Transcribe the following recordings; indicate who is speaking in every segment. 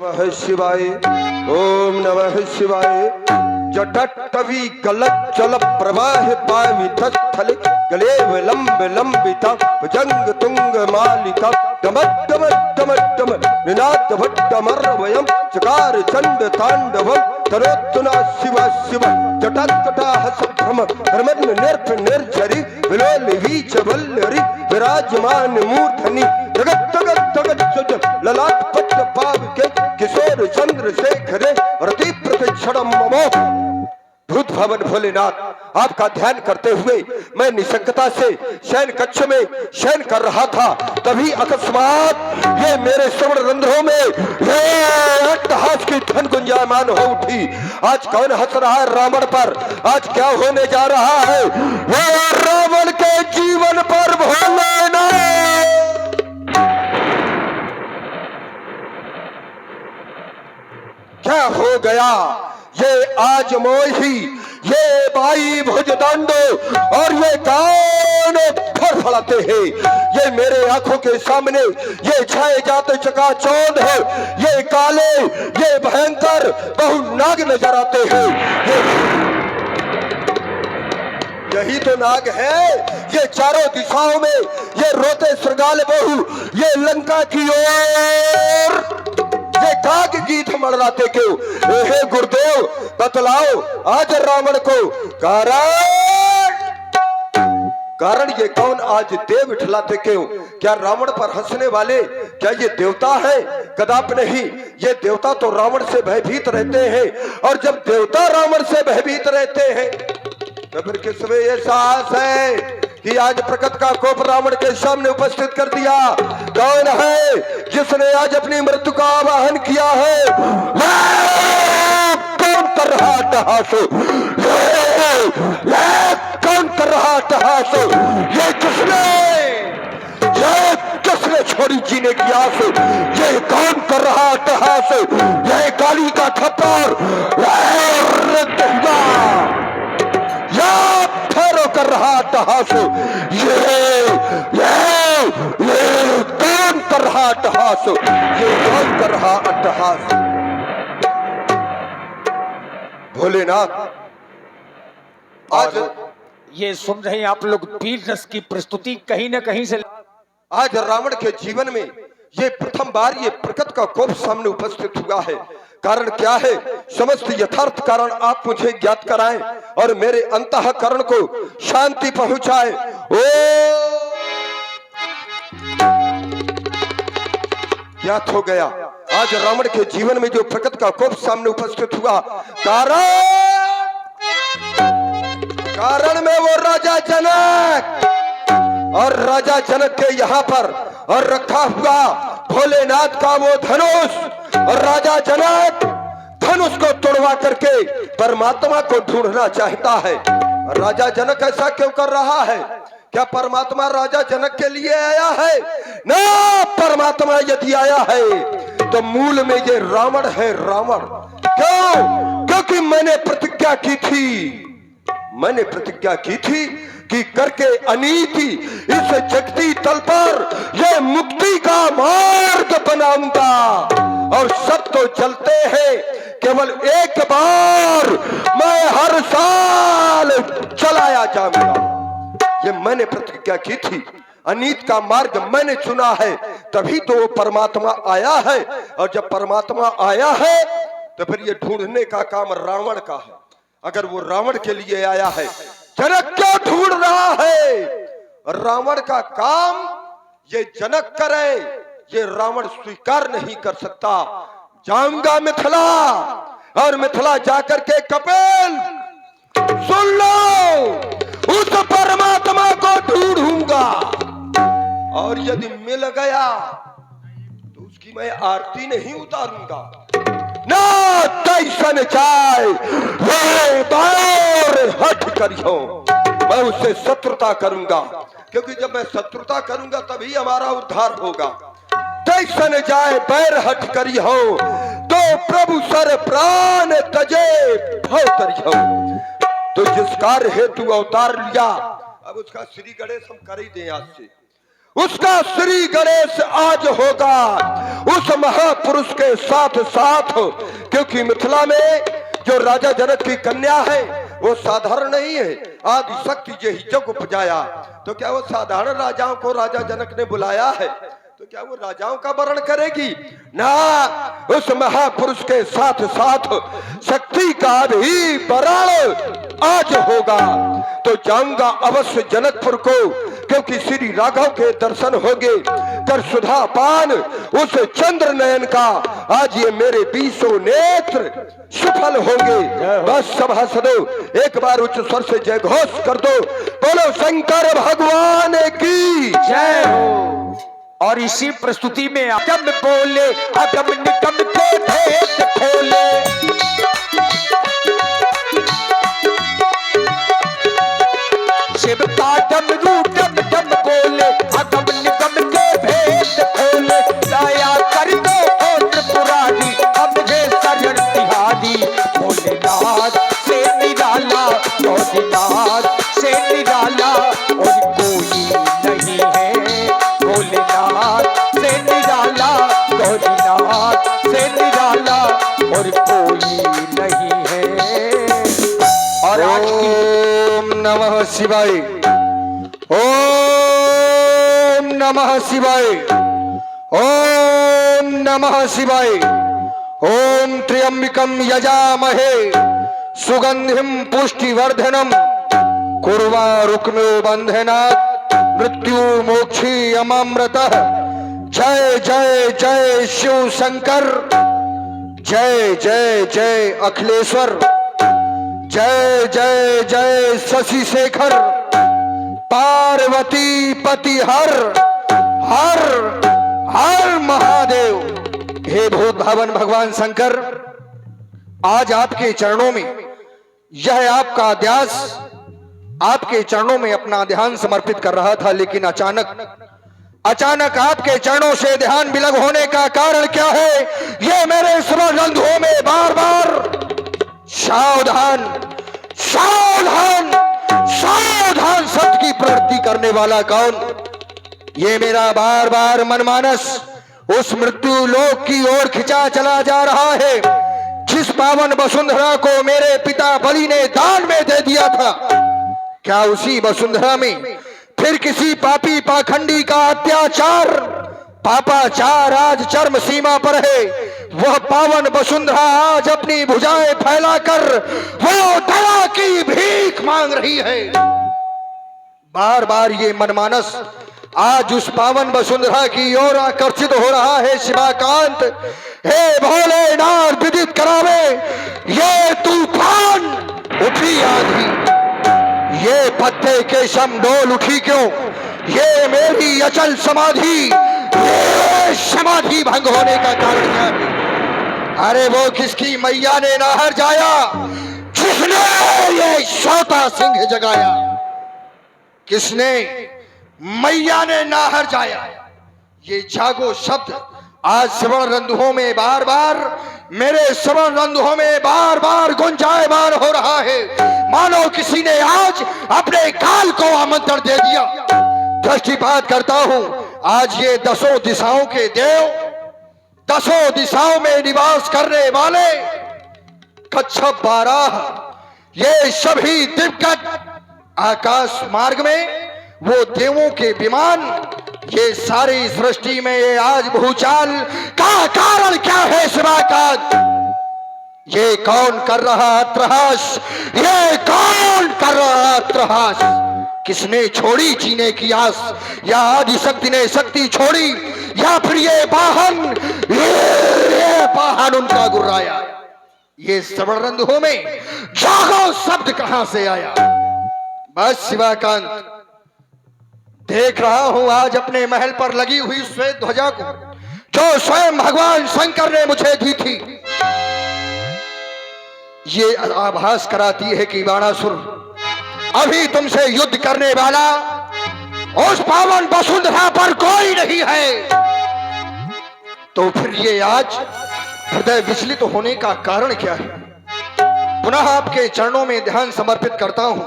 Speaker 1: नमः शिवाय। ओम नमः शिवाय। जटट्टवी गलत जल प्रवाह पावितस्थले गले विलंब लंबिता भुजंग तुंग मालिका डमट डमट डमट डमट निनाद भट्टमर्वयम् चकार चंड तांडवम् तरोत्तुना शिव शिव जटात्कटा हस भ्रम भ्रमन् निर्फ निर्झरि विलोल वीच वल्लरि विराजमान मूर्धनि जगत जगत जगत सुजन ललाट पट्ट पाविके किशोर चंद्रशेखरे रति प्रतिक्षणम ममो। भूत भवन भोलेनाथ आपका ध्यान करते हुए मैं निशंकता से शयन कक्ष में शयन कर रहा था, तभी अकस्मात ये मेरे श्रवण रंध्रों में ये अट्टहास की ध्वन गुंजायमान हो उठी। आज कौन हंस रहा है रावण पर? आज क्या होने जा रहा है वो रावण के जीवन पर? भोलेनाथ क्या हो गया? ये आज मोही, ये बाई भुजदंडो और ये कान फड़फड़ाते हैं। ये मेरे आंखों के सामने ये छाए जाते चकाचौंध है। ये काले, ये भयंकर बहु नाग नजर आते हैं। यही तो नाग है। ये चारों दिशाओं में ये रोते श्रृंगाल बहु ये लंका की ओर ये काग गीत मड़राते क्यों? हे गुरुदेव बतलाओ आज रावण को कारण ये कौन आज देव उठलाते क्यों? क्या रावण पर हंसने वाले क्या ये देवता है? कदापि नहीं। ये देवता तो रावण से भयभीत रहते हैं, और जब देवता रावण से भयभीत रहते हैं तो फिर किसमें ये साहस है कि आज प्रकट का कोप रावण के सामने उपस्थित कर दिया? कौन है जिसने आज अपनी मृत्यु का आवाहन किया है? कौन कर रहा अट्टहास? कौन कर रहा अट्टहास? ये किसने छोड़ी जीने की आस? ये कौन कर रहा अट्टहास? ये काली का थप्पड़ कर रहा अट्टहास? ये कौन कर रहा अट्टहास? ये कौन कर रहा अट्टहास? भोलेनाथ आज
Speaker 2: ये सुन रहे हैं आप लोग वीर रस की प्रस्तुति कहीं न कहीं से।
Speaker 1: आज रावण के जीवन में ये प्रथम बार ये प्रकट का कोप सामने उपस्थित हुआ है। कारण क्या है? समस्त यथार्थ कारण आप मुझे ज्ञात कराएं और मेरे अंतःकरण को शांति पहुंचाएं। ओ ज्ञात हो गया आज रावण के जीवन में जो प्रकट का कोप सामने उपस्थित हुआ। कारण में वो राजा जनक और राजा जनक के यहाँ पर और रखा हुआ भोलेनाथ का वो धनुष, और राजा जनक धनुष को तोड़वा करके परमात्मा को ढूंढना चाहता है। राजा जनक ऐसा क्यों कर रहा है? क्या परमात्मा राजा जनक के लिए आया है? ना, परमात्मा यदि आया है तो मूल में ये रावण है। रावण क्यों? क्योंकि मैंने प्रतिज्ञा की थी कि करके अनीति इस जगती तल पर ये मुक्ति का मार्ग बनाऊंगा, और सब तो चलते हैं। केवल एक बार मैं हर साल चलाया जाऊंगा। ये मैंने प्रतिज्ञा की थी। अनीत का मार्ग मैंने चुना है, तभी तो वो परमात्मा आया है। और जब परमात्मा आया है तो फिर ये ढूंढने का काम रावण का है। अगर वो रावण के लिए आया है, जनक क्यों ढूंढ रहा है? रावण का काम ये जनक करे, ये रावण स्वीकार नहीं कर सकता। जाऊंगा मिथिला, और मिथिला जाकर के कपिल सुन लो, उस परमात्मा को ढूंढूंगा, और यदि मिल गया तो उसकी मैं आरती नहीं उतारूंगा ना। तैसन जाए हट करियो, मैं उससे शत्रुता करूंगा, क्योंकि जब मैं शत्रुता करूंगा तभी हमारा उद्धार होगा। तैसन जाए बैर हट करियो, तो प्रभु सर प्राण तजे भव करियो। तो जिस कार्य हेतु अवतार लिया, अब उसका श्री गणेश हम कर ही दें आज से। उसका श्री गणेश आज होगा उस महापुरुष के साथ साथ, क्योंकि मिथिला में जो राजा जनक की कन्या है वो साधारण नहीं है। आदि शक्ति जे हिचक उपजाया, तो क्या वो साधारण राजाओं को राजा जनक ने बुलाया है? तो क्या वो राजाओं का वर्ण करेगी? ना, उस महापुरुष के साथ साथ शक्ति का भी वर्ण आज होगा। तो जाऊंगा अवश्य जनकपुर को, क्योंकि श्री राघव के दर्शन होंगे, कर सुधा पान उस चंद्र नयन का आज ये मेरे 20 नेत्र सफल होंगे। बस सभासदों एक बार उच्च स्वर से जय घोष कर दो, बोलो शंकर भगवान की
Speaker 2: जय हो। और इसी प्रस्तुति में अगम बोले अगम निगम के भेद खोले, शिव का डमरू डम डम बोले अगम निगम के भेद खोले, दया कर दो ओ त्रिपुरारी अब मुझे शरण तिहारी, भोलेनाथ से निराला भोलेनाथ से निराला और कोई नहीं है, भोलेनाथ से निराला भोलेनाथ से निराला और कोई नहीं है। और आज की
Speaker 3: ओम नमः शिवाय, ओम नमः शिवाय, ओम नमः शिवाय। ओम त्र्यंबकं यजामहे सुगंधिं पुष्टिवर्धनम् कुर्वारुकमिव बन्धनात् मृत्यु मोक्षी अमृतः। जय जय जय शिव शंकर, जय जय जय अखिलेश्वर, जय जय जय शशि शेखर, पार्वती पति हर हर हर महादेव। हे भूत भावन भगवान शंकर, आज आपके चरणों में यह आपका ध्यास, आपके चरणों में अपना ध्यान समर्पित कर रहा था, लेकिन अचानक आपके चरणों से ध्यान विलग होने का कारण क्या है? ये मेरे स्मरणों में बार बार सावधान सावधान सावधान शब्द की प्रवृत्ति करने वाला कौन? ये मेरा बार बार मनमानस उस मृत्यु लोक की ओर खिंचा चला जा रहा है, जिस पावन वसुंधरा को मेरे पिता बलि ने दान में दे दिया था। क्या उसी वसुंधरा में फिर किसी पापी पाखंडी का अत्याचार, पापाचार आज चरम सीमा पर है? वह पावन वसुंधरा आज अपनी भुजाएं फैलाकर वो दया की भीख मांग रही है। बार बार ये मनमानस आज उस पावन वसुंधरा की ओर आकर्षित हो रहा है। शिवाकांत, हे भोलेनाथ विदित करावे, ये तूफान उठी आंधी, ये पत्ते के शम डोल उठी क्यों? ये मेरी अचल समाधि, ये समाधि भंग होने का कारण क्या है? अरे वो किसकी मैया ने नाहर जाया, किसने ये सोता सिंह जगाया? किसने मैया ने नाहर जाया? ये जागो शब्द आज श्रवण रंध्रों में बार बार, मेरे श्रवण रंध्रों में बार बार गुंजायमान हो रहा है, मानो किसी ने आज अपने काल को आमंत्रण दे दिया। दृष्टिपात करता हूं, आज ये 10 दिशाओं के देव, 10 दिशाओं में निवास करने वाले कच्छप 12, ये सभी दिग्गज आकाश मार्ग में वो देवों के विमान, ये सारी सृष्टि में ये आज भूचाल का कारण क्या है? शिवाकांत, ये कौन कर रहा अट्टहास? ये कौन कर रहा अट्टहास? किसने छोड़ी जीने की आस? या आदि शक्ति ने शक्ति छोड़ी, या फिर ये वाहन उनका गुर्राया? ये श्रवण रंध्रों में जागो शब्द कहां से आया? बस शिवाकांत, देख रहा हूं आज अपने महल पर लगी हुई श्वेत ध्वजा को, जो स्वयं भगवान शंकर ने मुझे दी थी। ये आभास कराती है कि बाणासुर अभी तुमसे युद्ध करने वाला उस पावन वसुंधरा पर कोई नहीं है। तो फिर ये आज हृदय विचलित होने का कारण क्या है? पुनः आपके चरणों में ध्यान समर्पित करता हूं,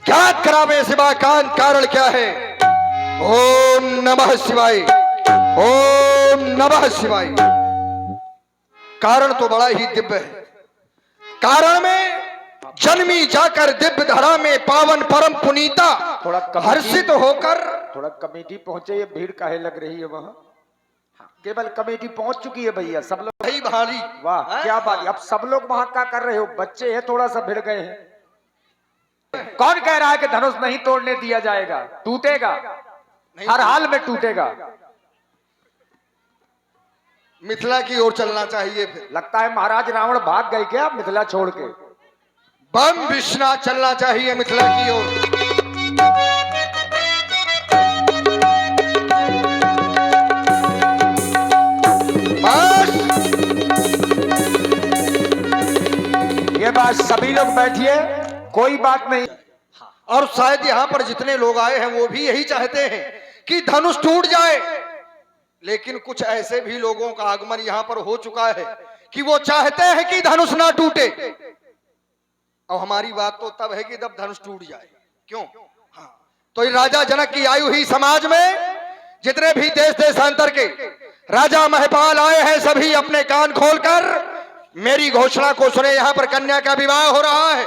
Speaker 3: ज्ञात करावे शिवाकांत, कारण क्या है? ओम नमः शिवाय, ओम नमः शिवाय। कारण तो बड़ा ही दिव्य है। कारण में जन्मी जाकर दिव्य धरा में पावन परम पुनीता
Speaker 2: थोड़ा
Speaker 3: हर्षित होकर।
Speaker 2: थोड़ा कमेटी पहुंचे, ये भीड़ काहे लग रही है वहां? केवल कमेटी पहुंच चुकी है भैया, सब लोग
Speaker 3: भाई भारी,
Speaker 2: वाह क्या बात। अब सब लोग वहां क्या कर रहे हो? बच्चे हैं थोड़ा सा भिड़ गए हैं। कौन कह रहा है कि धनुष नहीं तोड़ने दिया जाएगा? टूटेगा, हर हाल में टूटेगा।
Speaker 3: मिथिला की ओर चलना चाहिए। फिर
Speaker 2: लगता है महाराज रावण भाग गए क्या मिथिला छोड़ के?
Speaker 3: बम विश्वनाथ चलना चाहिए मिथिला की ओर। बस
Speaker 2: ये बात, सभी लोग बैठिए, कोई बात नहीं।
Speaker 3: और शायद यहाँ पर जितने लोग आए हैं वो भी यही चाहते हैं कि धनुष टूट जाए। लेकिन कुछ ऐसे भी लोगों का आगमन यहाँ पर हो चुका है कि वो चाहते हैं कि धनुष ना टूटे। और हमारी बात तो तब है कि जब धनुष टूट जाए। क्यों? हाँ, तो राजा जनक की आयु ही समाज में जितने भी देश देशांतर के राजा महपाल आए हैं, सभी अपने कान खोलकर मेरी घोषणा को सुने। यहाँ पर कन्या का विवाह हो रहा है,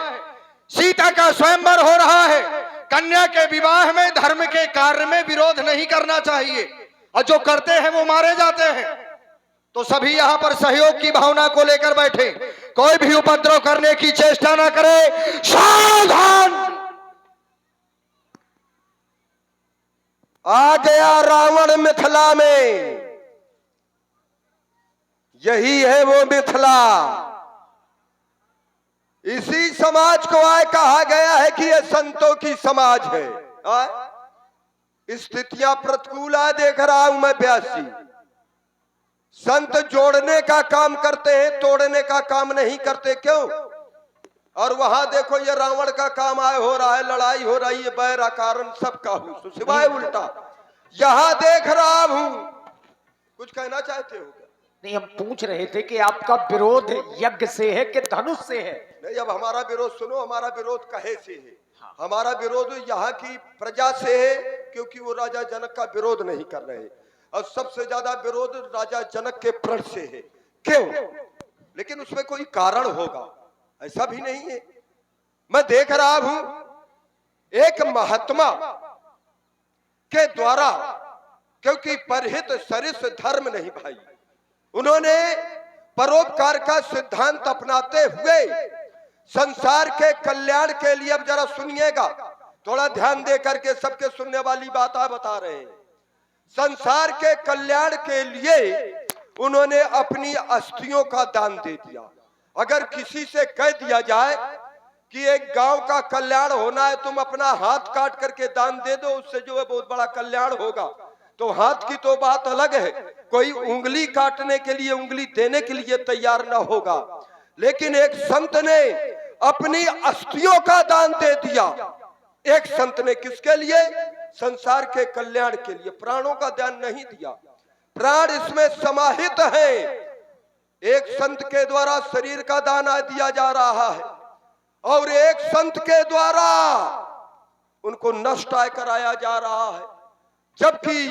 Speaker 3: सीता का स्वयंवर हो रहा है। कन्या के विवाह में धर्म के कार्य में विरोध नहीं करना चाहिए, और जो करते हैं वो मारे जाते हैं। तो सभी यहाँ पर सहयोग की भावना को लेकर बैठे, कोई भी उपद्रव करने की चेष्टा ना करे। सावधान!
Speaker 1: आ गया रावण मिथिला में। यही है वो मिथिला। इसी समाज को आए कहा गया है कि यह संतों की समाज है। स्थितियां प्रतिकूल है, देख रहा हूं मैं ब्यासी। संत जोड़ने का काम करते हैं, तोड़ने का काम नहीं करते। क्यों? और वहां देखो ये रावण का काम आए हो रहा है, लड़ाई हो रही है, बैरा कारण सबका हूं सिवाय उल्टा। यहां देख रहा हूं, कुछ कहना चाहते हो?
Speaker 2: नहीं, हम पूछ रहे थे कि आपका विरोध यज्ञ से है कि धनुष से है?
Speaker 1: नहीं, अब हमारा विरोध सुनो। हमारा विरोध कहे से है? हमारा विरोध यहाँ की प्रजा से है, क्योंकि वो राजा जनक का विरोध नहीं कर रहे। और सबसे ज्यादा विरोध राजा जनक के प्रण से है। क्यों? लेकिन उसमें कोई कारण होगा, ऐसा भी नहीं है। मैं देख रहा हूं एक महात्मा के द्वारा, क्योंकि परहित सरिस धर्म नहीं भाई, उन्होंने परोपकार का सिद्धांत अपनाते हुए संसार के कल्याण के लिए, अब जरा सुनिएगा, थोड़ा ध्यान दे करके, सबके सुनने वाली बात बता रहे हैं। संसार के कल्याण के लिए उन्होंने अपनी अस्थियों का दान दे दिया। अगर किसी से कह दिया जाए कि एक गांव का कल्याण होना है, तुम अपना हाथ काट करके दान दे दो, उससे जो है बहुत बड़ा कल्याण होगा, तो हाथ की तो बात अलग है, कोई उंगली काटने के लिए, उंगली देने के लिए तैयार ना होगा। लेकिन एक संत ने अपनी अस्थियों का दान दे दिया। एक संत ने किसके लिए? संसार के कल्याण के लिए। प्राणों का दान नहीं दिया, प्राण इसमें समाहित है। एक संत के द्वारा शरीर का दान दिया जा रहा है, और एक संत के द्वारा उनको नष्ट कराया जा रहा है। जबकि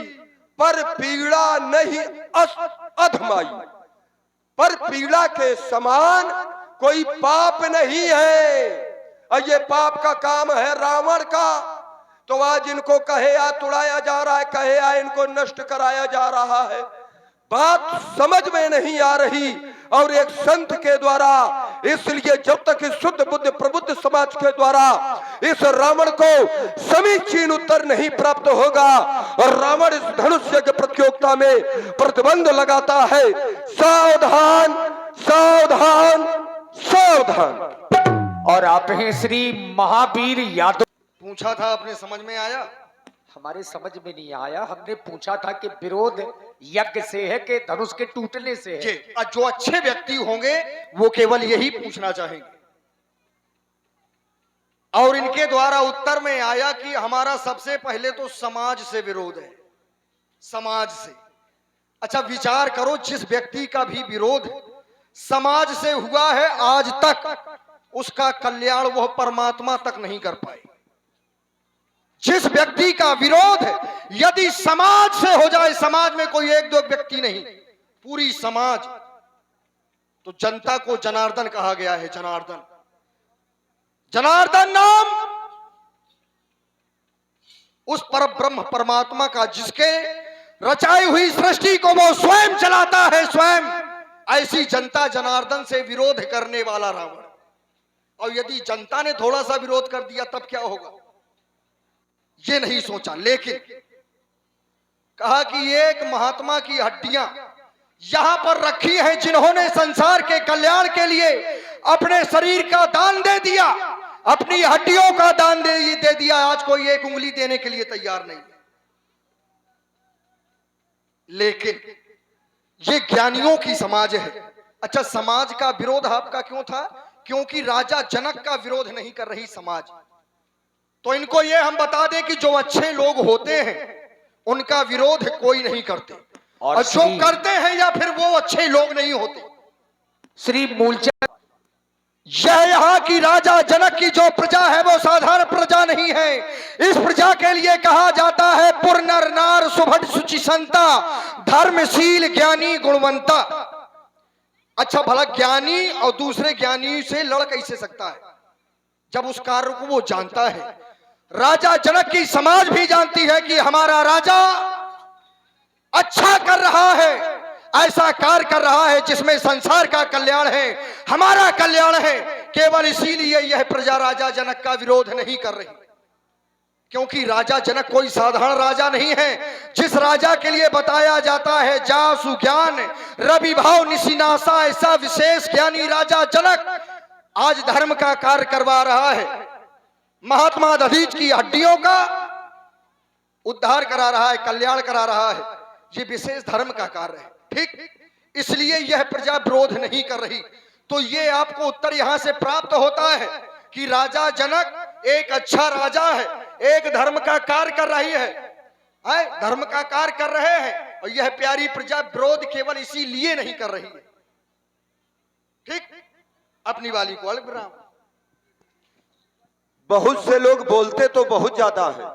Speaker 1: पर पीड़ा नहीं अधमाई, पर पीड़ा के समान कोई पाप नहीं है। और ये पाप का काम है रावण का। तो आज इनको कहे या तुड़ाया जा रहा है, कहे या इनको नष्ट कराया जा रहा है। बात समझ में नहीं आ रही। और एक संत के द्वारा, इसलिए जब तक इस शुद्ध बुद्ध प्रबुद्ध समाज के द्वारा इस रावण को समीचीन उत्तर नहीं प्राप्त होगा, और रावण इस धनुष यज्ञ प्रतियोगिता में प्रतिबंध लगाता है। सावधान सावधान सावधान।
Speaker 2: और आप हैं श्री महावीर यादव।
Speaker 3: पूछा था, अपने समझ में आया?
Speaker 2: हमारे समझ में नहीं आया। हमने पूछा था कि विरोध यज्ञ से है कि धनुष के टूटने से है?
Speaker 3: जो अच्छे व्यक्ति होंगे वो केवल यही पूछना चाहेंगे। और इनके द्वारा उत्तर में आया कि हमारा सबसे पहले तो समाज से विरोध है, समाज से। अच्छा विचार करो, जिस व्यक्ति का भी विरोध समाज से हुआ है, आज तक उसका कल्याण वह परमात्मा तक नहीं कर पाए। जिस व्यक्ति का विरोध यदि समाज से हो जाए, समाज में कोई एक दो व्यक्ति नहीं, पूरी समाज, तो जनता को जनार्दन कहा गया है। जनार्दन, जनार्दन नाम उस परब्रह्म परमात्मा का जिसके रचाई हुई सृष्टि को वो स्वयं चलाता है, स्वयं। ऐसी जनता जनार्दन से विरोध करने वाला रावण। और यदि जनता ने थोड़ा सा विरोध कर दिया तब क्या होगा, ये नहीं सोचा। लेकिन कहा कि एक महात्मा की हड्डियां यहां पर रखी हैं जिन्होंने संसार के कल्याण के लिए अपने शरीर का दान दे दिया, अपनी हड्डियों का दान दे दिया। आज कोई एक उंगली देने के लिए तैयार नहीं है। लेकिन ये ज्ञानियों की समाज है। अच्छा, समाज का विरोध आपका क्यों था? क्योंकि राजा जनक का विरोध नहीं कर रही समाज। तो इनको ये हम बता दें कि जो अच्छे लोग होते हैं उनका विरोध कोई नहीं करते, और जो करते हैं या फिर वो अच्छे लोग नहीं होते।
Speaker 2: श्री मूलचंद,
Speaker 3: यह यहाँ की राजा जनक की जो प्रजा है वो साधारण प्रजा नहीं है। इस प्रजा के लिए कहा जाता है पुर नर नार सुभट सुचि संता, धर्मशील ज्ञानी गुणवंता। अच्छा, भला ज्ञानी और दूसरे ज्ञानी से लड़ कैसे सकता है जब उस कार्य को वो जानता है? राजा जनक की समाज भी जानती है कि हमारा राजा अच्छा कर रहा है, ऐसा कार्य कर रहा है जिसमें संसार का कल्याण है, हमारा कल्याण है। केवल इसीलिए यह प्रजा राजा जनक का विरोध नहीं कर रही, क्योंकि राजा जनक कोई साधारण राजा नहीं है। जिस राजा के लिए बताया जाता है जासु ज्ञान रवि भाव निशिनासा, ऐसा विशेष ज्ञानी राजा जनक आज धर्म का कार्य करवा रहा है। महात्मा दधीच की हड्डियों का उद्धार करा रहा है, कल्याण करा रहा है। ये विशेष धर्म का कार्य है, ठीक? इसलिए यह प्रजा विरोध नहीं कर रही। तो ये आपको उत्तर यहां से प्राप्त होता है कि राजा जनक एक अच्छा राजा है, एक धर्म का कार्य कर रही है, धर्म का कार्य कर रहे हैं। और यह प्यारी प्रजा विरोध केवल इसीलिए नहीं कर रही है, ठीक? अपनी वाली को अलग विराम।
Speaker 1: बहुत से लोग बोलते तो बहुत ज्यादा है,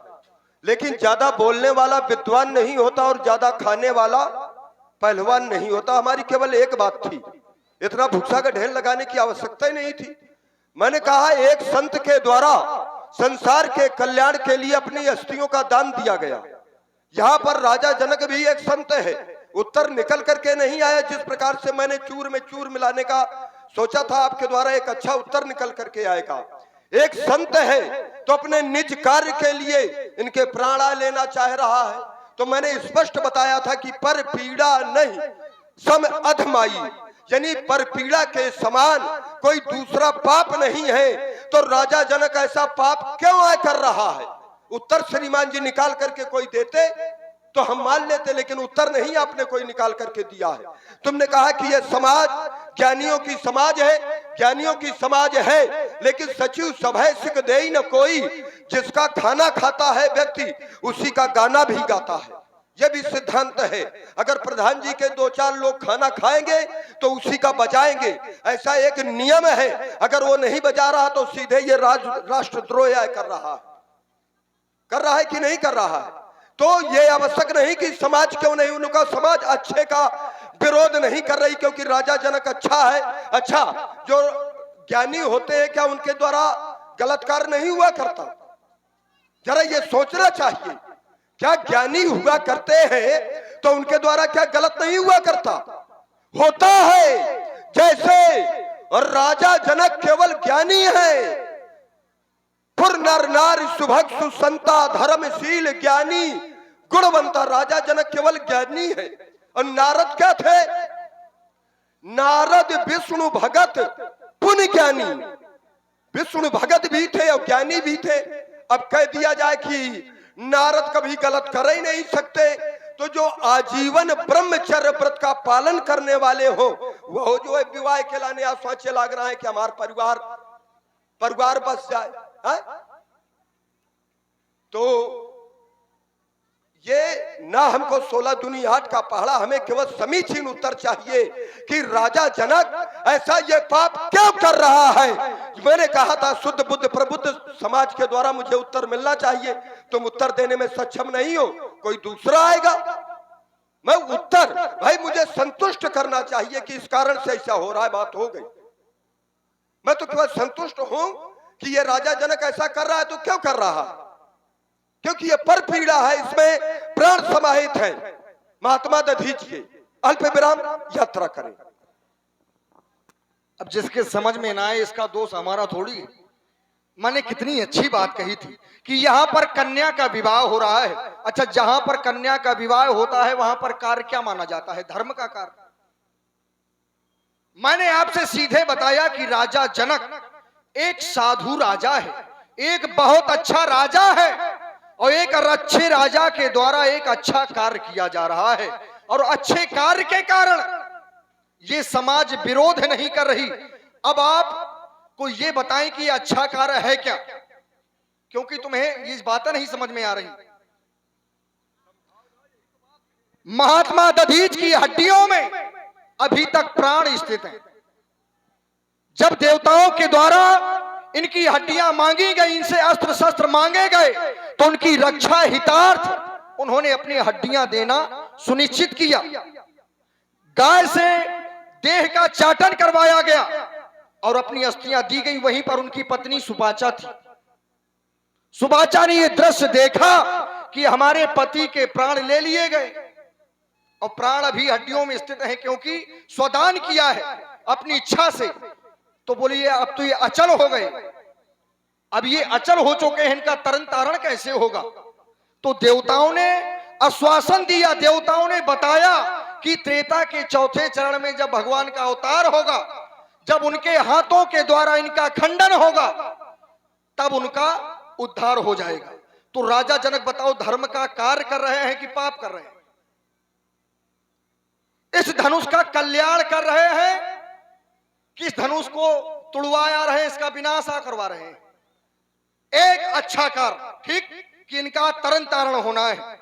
Speaker 1: लेकिन ज्यादा बोलने वाला विद्वान नहीं होता और ज्यादा खाने वाला पहलवान नहीं होता। हमारी केवल एक बात थी, इतना भूसा का ढेर लगाने की आवश्यकता ही नहीं थी। मैंने कहा एक संत के द्वारा संसार के कल्याण के लिए अपनी अस्थियों का दान दिया गया। यहाँ पर राजा जनक भी एक संत है। उत्तर निकल करके नहीं आया जिस प्रकार से मैंने चूर में चूर मिलाने का सोचा था, आपके द्वारा एक अच्छा उत्तर निकल करके आएगा। एक संत है तो अपने निज कार्य के लिए इनके प्राणा लेना चाह रहा है। तो मैंने स्पष्ट बताया था कि पर पीड़ा नहीं सम अधमाई, यानी पर पीड़ा के समान कोई दूसरा पाप नहीं है। तो राजा जनक ऐसा पाप क्यों कर रहा है? उत्तर श्रीमान जी निकाल करके कोई देते तो हम मान लेते, लेकिन उत्तर नहीं आपने कोई निकाल करके दिया है। तुमने कहा कि यह समाज ज्ञानियों की समाज है, ज्ञानियों की समाज है, लेकिन सचिव सभय सिख दे न कोई, जिसका खाना खाता है व्यक्ति उसी का गाना भी गाता है। यह भी सिद्धांत है। अगर प्रधान जी के 2-4 लोग खाना खाएंगे तो उसी का बजाएंगे, ऐसा एक नियम है। अगर वो नहीं बजा रहा तो सीधे ये राष्ट्रद्रोह कर रहा है कि नहीं कर रहा है? तो ये आवश्यक नहीं कि समाज क्यों नहीं, उनका समाज अच्छे का विरोध नहीं कर रही क्योंकि राजा जनक अच्छा है। अच्छा, जो ज्ञानी होते हैं क्या उनके द्वारा गलत कार्य नहीं हुआ करता? जरा ये सोचना चाहिए। क्या ज्ञानी हुआ करते हैं तो उनके द्वारा क्या गलत नहीं हुआ करता? होता है। जैसे और राजा जनक केवल ज्ञानी है, पुर नर नारी सुभग सुसंता धर्मशील ज्ञानी गुणवंता। राजा जनक केवल ज्ञानी है। और नारद क्या थे? नारद विष्णु भगत पुण्य ज्ञानी, विष्णु भगत भी थे और ज्ञानी भी थे। अब कह दिया जाए कि नारद कभी गलत कर ही नहीं सकते, तो जो आजीवन ब्रह्मचर्य व्रत का पालन करने वाले हो वो जो है विवाह के लाने आप सोचे लग रहा है कि हमारा परिवार बस जाए है? तो ये ना हमको 16 दूनी 8 का पहाड़ा, हमें केवल समीचीन उत्तर चाहिए कि राजा जनक ऐसा ये पाप क्यों कर रहा है। मैंने कहा था शुद्ध बुद्ध प्रबुद्ध समाज के द्वारा मुझे उत्तर मिलना चाहिए, तुम उत्तर देने में सक्षम नहीं हो, कोई दूसरा आएगा। मैं उत्तर भाई मुझे संतुष्ट करना चाहिए कि इस कारण से ऐसा हो रहा है, बात हो गई। मैं तो केवल संतुष्ट हूं कि ये राजा जनक ऐसा कर रहा है तो क्यों कर रहा है, क्योंकि ये पर पीड़ा है, इसमें प्राण समाहित है। महात्मा दधीच के अल्प विराम यात्रा करें।
Speaker 3: अब जिसके समझ में ना आए इसका दोष हमारा थोड़ी है। मैंने कितनी अच्छी बात कही थी कि यहां पर कन्या का विवाह हो रहा है। अच्छा, जहां पर कन्या का विवाह होता है वहां पर कार्य क्या माना जाता है? धर्म का कार्य। मैंने आपसे सीधे बताया कि राजा जनक एक साधु राजा है, एक बहुत अच्छा राजा है, और एक अच्छे राजा के द्वारा एक अच्छा कार्य किया जा रहा है, और अच्छे कार्य के कारण ये समाज विरोध नहीं कर रही। अब आप को ये बताएं कि ये अच्छा कार्य है क्या, क्योंकि तुम्हें ये बातें नहीं समझ में आ रही। महात्मा दधीच की हड्डियों में अभी तक प्राण स्थित हैं। जब देवताओं के द्वारा इनकी हड्डियां मांगी गई, इनसे अस्त्र शस्त्र मांगे गए, तो उनकी रक्षा हितार्थ उन्होंने अपनी हड्डियां देना सुनिश्चित किया। गाय से देह का चाटन करवाया गया और अपनी अस्थियां दी गई। वहीं पर उनकी पत्नी सुपाचा थी। सुपाचा ने यह दृश्य देखा कि हमारे पति के प्राण ले लिए गए, और प्राण अभी हड्डियों में स्थित हैं, क्योंकि स्वदान किया है अपनी इच्छा से। तो बोलिए अब तो ये अचल हो गए, अब ये अचल हो चुके हैं, इनका तरन तारण कैसे होगा? तो देवताओं ने आश्वासन दिया, देवताओं ने बताया कि त्रेता के चौथे चरण में जब भगवान का अवतार होगा, जब उनके हाथों के द्वारा इनका खंडन होगा, तब उनका उद्धार हो जाएगा। तो राजा जनक बताओ, धर्म का कार्य कर रहे हैं कि पाप कर रहे हैं? इस धनुष का कल्याण कर रहे हैं कि इस धनुष को तुड़वाया रहे, इसका विनाशा करवा रहे हैं? एक अच्छा कार्य, ठीक, कि इनका तरन तारण होना है।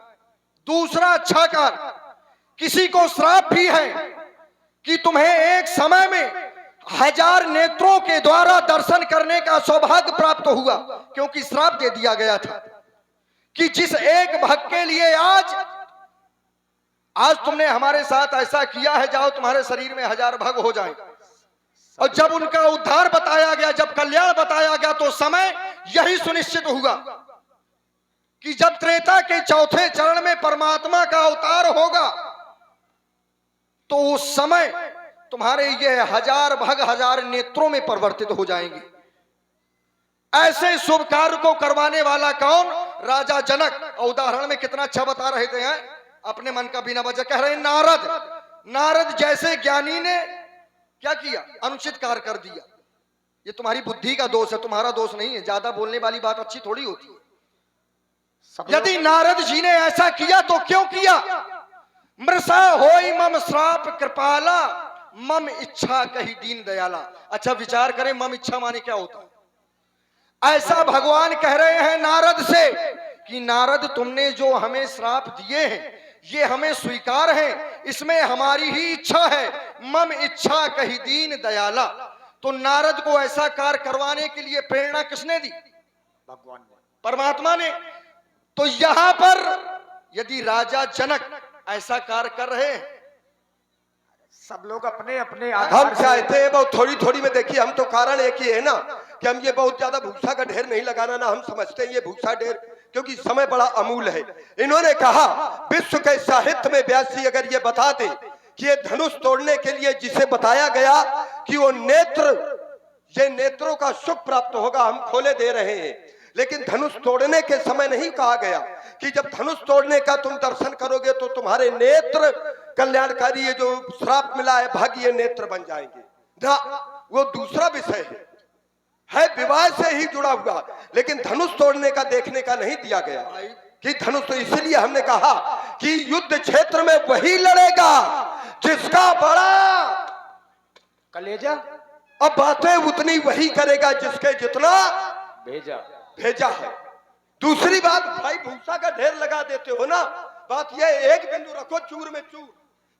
Speaker 3: दूसरा अच्छा कार्य, किसी को श्राप भी है कि तुम्हें एक समय में 1000 नेत्रों के द्वारा दर्शन करने का सौभाग्य प्राप्त हुआ, क्योंकि श्राप दे दिया गया था कि जिस एक भक्त के लिए आज तुमने हमारे साथ ऐसा किया है, जाओ तुम्हारे शरीर में 1000 भग हो जाए। और जब उनका उद्धार बताया गया, जब कल्याण बताया गया, तो समय यही सुनिश्चित हुआ कि जब त्रेता के चौथे चरण में परमात्मा का अवतार होगा, तो उस समय तुम्हारे ये 1000 भग 1000 नेत्रों में परिवर्तित हो जाएंगे। ऐसे शुभ कार्य को करवाने वाला कौन? राजा जनक। और उदाहरण में कितना अच्छा बता रहे थे, अपने मन का बिना वजह कह रहे हैं नारद। नारद जैसे ज्ञानी ने क्या किया? अनुचित कार्य कर दिया। ये तुम्हारी बुद्धि का दोष है, तुम्हारा दोष नहीं है। ज्यादा बोलने वाली बात अच्छी थोड़ी होती है। यदि नारद जी ने ऐसा किया तो क्यों किया? मृषा होई मम श्राप कृपाला, मम इच्छा कही दीन दयाला। अच्छा विचार करें, मम इच्छा माने क्या होता है? ऐसा भगवान कह रहे हैं नारद से कि नारद तुमने जो हमें श्राप दिए हैं ये हमें स्वीकार है, इसमें हमारी ही इच्छा है। मम इच्छा कही दीन दयाला। तो नारद को ऐसा कार्य करवाने के लिए प्रेरणा किसने दी?
Speaker 2: भगवान ने,
Speaker 3: परमात्मा ने। तो यहां पर यदि राजा जनक ऐसा कार्य कर रहे हैं,
Speaker 2: सब लोग अपने अपने
Speaker 1: हम
Speaker 2: आधार से
Speaker 1: चाहते हैं बहुत थोड़ी थोड़ी में। देखिए हम तो कारण एक ही है ना कि हम ये बहुत ज्यादा भूसा का ढेर नहीं लगाना ना। हम समझते हैं ये भूसा ढेर, क्योंकि समय बड़ा अमूल है। इन्होंने कहा विश्व के साहित्य में व्यास जी अगर ये बता दे कि ये धनुष तोड़ने के लिए जिसे बताया गया कि वो नेत्र, ये नेत्रों का सुख प्राप्त होगा, हम खोले दे रहे हैं। लेकिन धनुष तोड़ने के समय नहीं कहा गया कि जब धनुष तोड़ने का तुम दर्शन करोगे तो तुम्हारे नेत्र कल्याणकारी, ये जो श्राप मिला है भाग्य, ये नेत्र बन जाएंगे ना। वो दूसरा विषय है विवाह से ही जुड़ा हुआ। लेकिन धनुष तोड़ने का देखने का नहीं दिया गया कि धनुष। तो इसलिए हमने कहा कि युद्ध क्षेत्र में वही लड़ेगा जिसका बड़ा
Speaker 2: कलेजा,
Speaker 1: अब बातें उतनी वही करेगा जिसके जितना
Speaker 2: भेजा
Speaker 1: भेजा है। दूसरी बात, भाई भूसा का ढेर लगा देते हो ना, बात ये एक बिंदु रखो, चूर में चूर।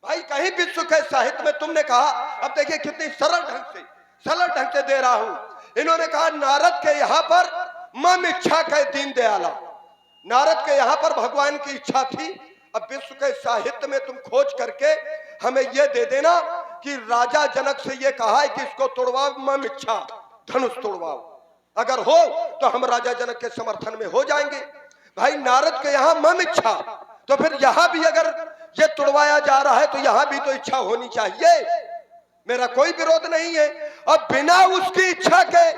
Speaker 1: भाई कहीं विश्व के साहित्य में तुमने कहा, अब देखिए कितनी सरल ढंग से दे रहा हूं। इन्होंने कहा नारद के यहाँ पर मम इच्छा के दीन दयाला, नारद के यहाँ पर भगवान की इच्छा थी। अब विश्व के साहित्य में तुम खोज करके हमें यह दे देना कि राजा जनक से यह कहा है कि इसको तोड़वाओ, मम इच्छा धनुष तोड़वाओ। अगर हो तो हम राजा जनक के समर्थन में हो जाएंगे। भाई नारद के यहाँ मम इच्छा, तो फिर यहां भी अगर ये तोड़वाया जा रहा है तो यहां भी तो इच्छा होनी चाहिए। मेरा कोई विरोध नहीं है। अब बिना उसकी इच्छा के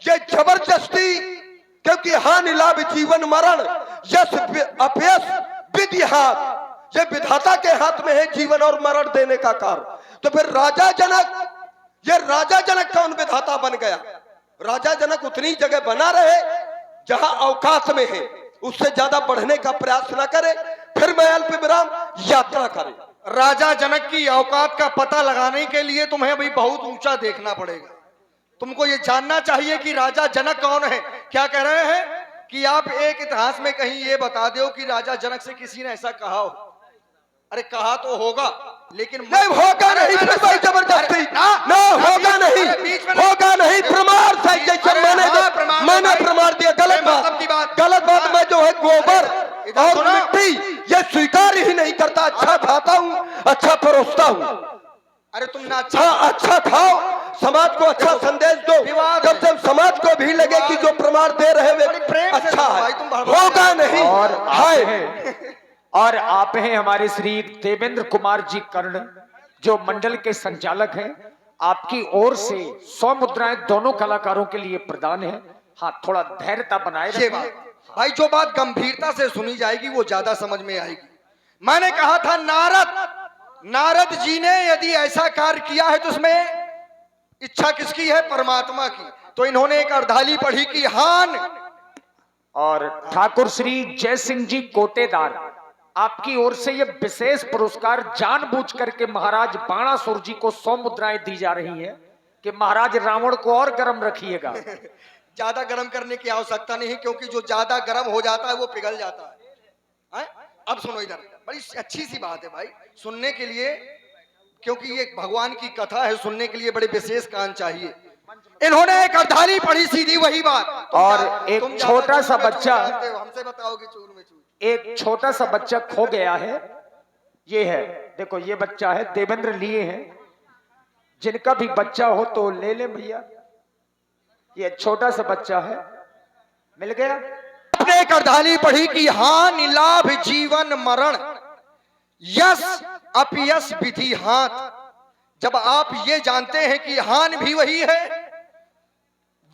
Speaker 1: ये जबरदस्ती, क्योंकि हानि लाभ जीवन मरण यश अपयश विधि हाथ, ये विधाता के हाथ में है जीवन और मरण देने का कार्य। तो फिर राजा जनक कौन विधाता बन गया? राजा जनक उतनी जगह बना रहे जहां औकात में है, उससे ज्यादा बढ़ने का प्रयास न करे, फिर मैं अल्प विराम यात्रा करे।
Speaker 3: राजा जनक की औकात का पता लगाने के लिए तुम्हें भी बहुत ऊंचा देखना पड़ेगा। तुमको ये जानना चाहिए कि राजा जनक कौन है। क्या कह रहे हैं कि आप एक इतिहास में कहीं ये बता दो कि राजा जनक से किसी ने ऐसा कहा हो। अरे कहा तो होगा, लेकिन
Speaker 1: नहीं होगा नहीं, फिर भाई जबरदस्ती ना होगा नहीं, होगा नहीं। प्रमाण से जैसे मैंने प्रमाण दिया, गलत बात मैं जो है गोबर और मिट्टी ये स्वीकार ही नहीं करता। अच्छा खाता हूँ, अच्छा परोसता हूँ।
Speaker 3: अरे तुम ना
Speaker 1: अच्छा खाओ, समाज को अच्छा संदेश दो, जब जब समाज को भी लगे कि जो प्रमाण दे रहे वे अच्छा है। होगा नहीं
Speaker 2: और आप हैं हमारे श्री देवेंद्र कुमार जी कर्ण, जो मंडल के संचालक हैं। आपकी ओर से 100 मुद्राएं दोनों कलाकारों के लिए प्रदान है। हाँ, थोड़ा धैर्यता बनाए रखिए
Speaker 3: भाई। जो बात गंभीरता से सुनी जाएगी वो ज्यादा समझ में आएगी। मैंने कहा था नारद जी ने यदि ऐसा कार्य किया है तो उसमें इच्छा किसकी है? परमात्मा की। तो इन्होंने एक अर्धाली पढ़ी कि हान।
Speaker 2: और ठाकुर श्री जय सिंह जी कोटेदार, आपकी ओर से ये विशेष पुरस्कार जानबूझ करके महाराज बाणासुर जी को 100 मुद्राएं दी जा रही हैं कि महाराज रावण को और गर्म रखिएगा।
Speaker 3: ज्यादा गर्म करने की आवश्यकता नहीं, क्योंकि जो ज्यादा गर्म हो जाता है वो पिघल जाता है। अब सुनो इधर, बड़ी अच्छी सी बात है भाई सुनने के लिए, क्योंकि ये भगवान की कथा है, सुनने के लिए बड़े विशेष कान चाहिए। इन्होंने एक अर्धाली पढ़ी, सीधी वही बात।
Speaker 2: और एक छोटा सा बच्चा,
Speaker 3: हमसे बताओगे चूर में चूर।
Speaker 2: एक छोटा सा बच्चा खो गया है। ये है, देखो ये बच्चा है, देवेंद्र लिए हैं। जिनका भी बच्चा हो तो ले ले भैया। ये छोटा सा बच्चा है, मिल गया।
Speaker 3: आपने एक अर्धाली पढ़ी कि हानि लाभ जीवन मरण यश अपयश विधि हाथ। जब आप ये जानते हैं कि हानि भी वही है,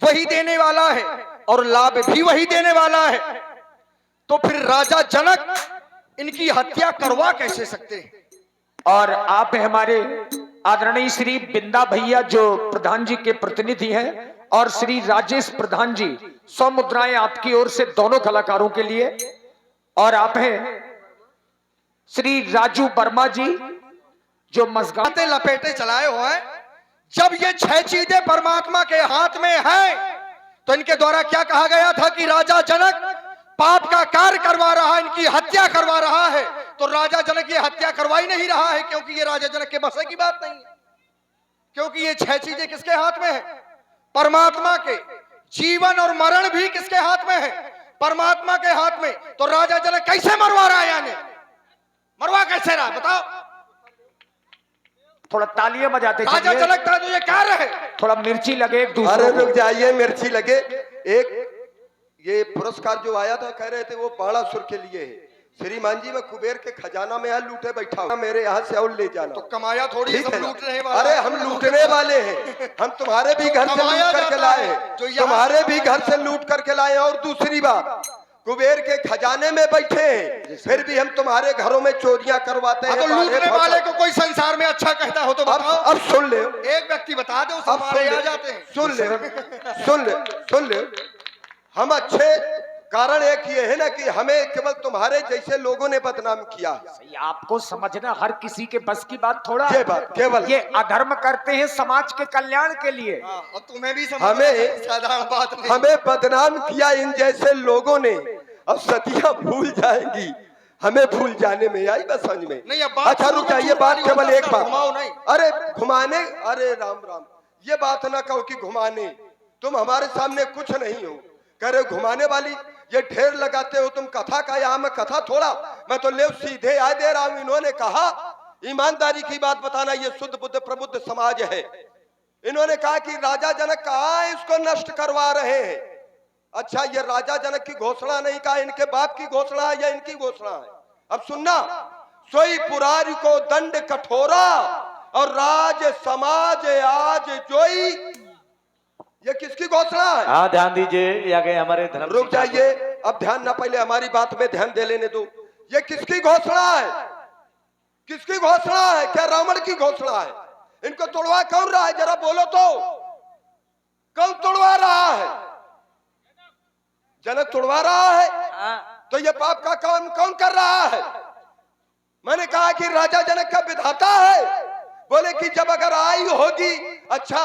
Speaker 3: वही देने वाला है, और लाभ भी वही देने वाला है, तो फिर राजा जनक इनकी हत्या करवा कैसे सकते हैं?
Speaker 2: और आप हमारे आदरणीय श्री बिंदा भैया जो प्रधान जी के प्रतिनिधि हैं, और श्री राजेश प्रधान जी 100 मुद्राएं आपकी ओर से दोनों कलाकारों के लिए। और आप हैं श्री राजू वर्मा जी जो मसगाते
Speaker 3: लपेटे चलाए हुए हैं। जब ये 6 चीजें परमात्मा के हाथ में हैं, तो इनके द्वारा क्या कहा गया था कि राजा जनक पाप का कार्य करवा रहा है, इनकी हत्या करवा रहा है। तो राजा जनक ये हत्या करवा ही नहीं रहा है, क्योंकि ये राजा जनक के बस की बात नहीं है, क्योंकि ये 6 चीजें किसके हाथ में है? परमात्मा के। जीवन और मरण भी किसके हाथ में है? परमात्मा के हाथ में। तो राजा जनक कैसे मरवा रहा है? यानी मरवा कैसे रहा बताओ?
Speaker 2: थोड़ा तालियां बजाते
Speaker 3: राजा जनक का जो ये कार्य है,
Speaker 2: थोड़ा मिर्ची लगे एक दूसरे।
Speaker 1: अरे रुक जाइए, मिर्ची लगे। एक ये पुरस्कार जो आया था, कह रहे थे वो बाणासुर के लिए है। श्रीमान जी, मैं कुबेर के खजाना में यहाँ लूटे बैठा हूँ, मेरे यहाँ से और ले जाना।
Speaker 3: तो कमाया थोड़ी, सब लूटने वाला।
Speaker 1: अरे हम लूटने वाले हैं, हम तुम्हारे भी घर से लूट करके लाए हैं, तुम्हारे भी घर से लूट करके लाए। और दूसरी बात, कुबेर के खजाने में बैठे हैं, फिर भी हम तुम्हारे घरों में चोरियां करवाते हैं।
Speaker 3: तो लूटने वाले को कोई संसार में अच्छा कहता हो तो बताओ।
Speaker 1: अब सुन ले,
Speaker 3: एक व्यक्ति बता दो, सब हमारे आ जाते हैं।
Speaker 1: सुन ले। हम अच्छे कारण एक ये है ना कि हमें केवल तुम्हारे जैसे लोगों ने बदनाम किया।
Speaker 2: सही, आपको समझना हर किसी के बस की बात थोड़ा।
Speaker 1: ये बात केवल
Speaker 2: ये अधर्म करते हैं समाज के कल्याण के लिए।
Speaker 3: और तुम्हें भी
Speaker 1: हमें
Speaker 3: साधारण बात नहीं।
Speaker 1: हमें बदनाम किया इन जैसे लोगों ने। अब सदियां भूल जाएंगी, हमें भूल जाने में आई बस समझ में।
Speaker 4: नहीं, अब बात
Speaker 1: अच्छा रुक जाइए, बात केवल एक बात,
Speaker 4: घुमाओ नहीं।
Speaker 1: अरे घुमाने, अरे राम राम, ये बात ना कहो कि घुमाने, तुम हमारे सामने कुछ नहीं हो, कह रहे घुमाने वाली, ये ढेर लगाते हो तुम कथा का, यहाँ में कथा थोड़ा, मैं तो ले सीधे आ दे रहा हूं। इन्होंने कहा ईमानदारी की बात बताना, ये शुद्ध बुद्ध प्रबुद्ध समाज है। इन्होंने कहा कि राजा जनक कहा इसको नष्ट करवा रहे हैं। अच्छा, ये राजा जनक की घोषणा नहीं कहा, इनके बाप की घोषणा है या इनकी घोषणा है? अब सुनना, सोई पुरारी को दंड कठोरा और राज समाज आज जोई, ये किसकी घोषणा है?
Speaker 5: हाँ ध्यान दीजिए, ये आ गए हमारे धर्म।
Speaker 1: रुक जाइए, अब ध्यान ना, पहले हमारी बात में ध्यान दे लेने दो। ये किसकी घोषणा है? किसकी घोषणा है? क्या रावण की घोषणा है? इनको तोड़वा कौन रहा है? जरा बोलो तो, कौन तोड़वा रहा है? जनक तोड़वा रहा है, तो ये पाप का काम कौन कर रहा है? मैंने कहा कि राजा जनक का विधाता है। बोले कि जब अगर आई होगी, अच्छा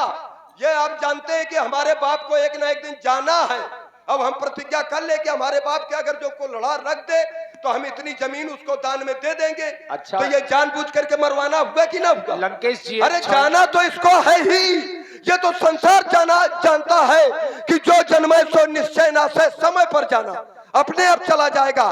Speaker 1: ये आप जानते हैं कि हमारे बाप को एक ना एक दिन जाना है। अब हम प्रतिज्ञा कर ले कि हमारे बाप के अगर जो को लड़ा रख दे तो हम इतनी जमीन उसको दान में दे देंगे।
Speaker 2: अच्छा।
Speaker 1: तो ये जानबूझ करके मरवाना हुआ कि ना हुआ?
Speaker 2: लंकेश जी,
Speaker 1: अरे
Speaker 2: अच्छा।
Speaker 1: जाना तो इसको है ही, ये तो संसार जानता है कि जो जन्मे सो निश्चय ना से समय पर जाना, अपने आप चला जाएगा।